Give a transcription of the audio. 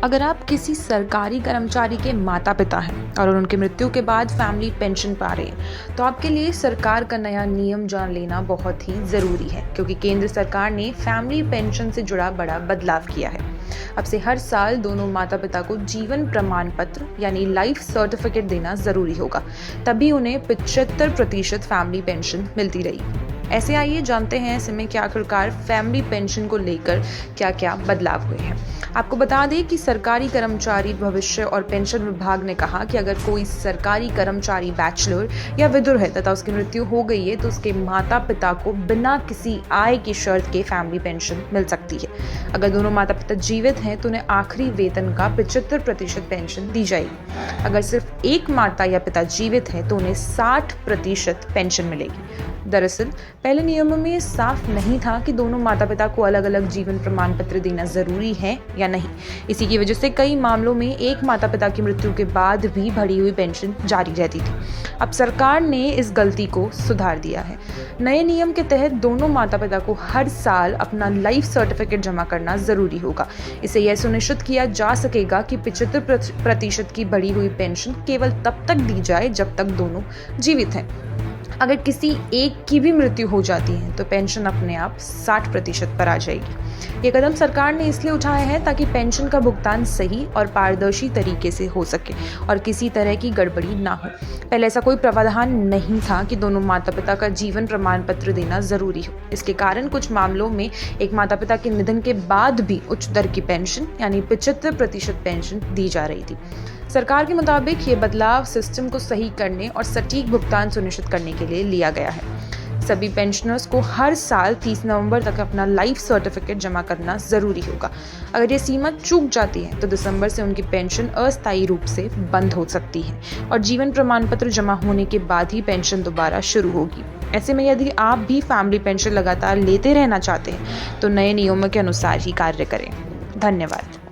अगर आप किसी सरकारी कर्मचारी के माता पिता हैं और उनकी मृत्यु के बाद फैमिली पेंशन पा रहे हैं, तो आपके लिए सरकार का नया नियम जान लेना बहुत ही ज़रूरी है, क्योंकि केंद्र सरकार ने फैमिली पेंशन से जुड़ा बड़ा बदलाव किया है। अब से हर साल दोनों माता पिता को जीवन प्रमाण पत्र यानी लाइफ सर्टिफिकेट देना ज़रूरी होगा, तभी उन्हें 75% फैमिली पेंशन मिलती रही। ऐसे आइए जानते हैं ऐसे में कि आखिरकार फैमिली पेंशन को लेकर क्या क्या बदलाव हुए हैं। आपको बता दें कि सरकारी कर्मचारी भविष्य और पेंशन विभाग ने कहा कि अगर कोई सरकारी कर्मचारी बैचलर या विधुर है तथा उसकी मृत्यु हो गई है, तो उसके माता पिता को बिना किसी आय की शर्त के फैमिली पेंशन मिल सकती है। अगर दोनों माता पिता जीवित हैं तो उन्हें आखिरी वेतन का 75% पेंशन दी जाएगी। अगर सिर्फ एक माता या पिता जीवित है तो उन्हें 60% पेंशन मिलेगी। दरअसल पहले नियमों में साफ नहीं था कि दोनों माता पिता को अलग अलग जीवन प्रमाण पत्र देना जरूरी है या नहीं। इसी की वजह से कई मामलों में एक माता पिता की मृत्यु के बाद भी बढ़ी हुई पेंशन जारी रहती थी। अब सरकार ने इस गलती को सुधार दिया है। नए नियम के तहत दोनों माता पिता को हर साल अपना लाइफ सर्टिफिकेट जमा करना जरूरी होगा। इससे यह सुनिश्चित किया जा सकेगा कि 75% की बढ़ी हुई पेंशन केवल तब तक दी जाए जब तक दोनों जीवित हैं। अगर किसी एक की भी मृत्यु हो जाती है तो पेंशन अपने आप 60% पर आ जाएगी। ये कदम सरकार ने इसलिए उठाया है ताकि पेंशन का भुगतान सही और पारदर्शी तरीके से हो सके और किसी तरह की गड़बड़ी ना हो। पहले ऐसा कोई प्रावधान नहीं था कि दोनों माता पिता का जीवन प्रमाण पत्र देना जरूरी हो। इसके कारण कुछ मामलों में एक माता पिता के निधन के बाद भी उच्च दर की पेंशन यानी 75% पेंशन दी जा रही थी। सरकार के मुताबिक ये बदलाव सिस्टम को सही करने और सटीक भुगतान सुनिश्चित करने के लिए लिया गया है। सभी पेंशनर्स को हर साल 30 नवंबर तक अपना लाइफ सर्टिफिकेट जमा करना जरूरी होगा। अगर ये सीमा चूक जाती है तो दिसंबर से उनकी पेंशन अस्थायी रूप से बंद हो सकती है और जीवन प्रमाण पत्र जमा होने के बाद ही पेंशन दोबारा शुरू होगी। ऐसे में यदि आप भी फैमिली पेंशन लगातार लेते रहना चाहते हैं तो नए नियमों के अनुसार ही कार्य करें। धन्यवाद।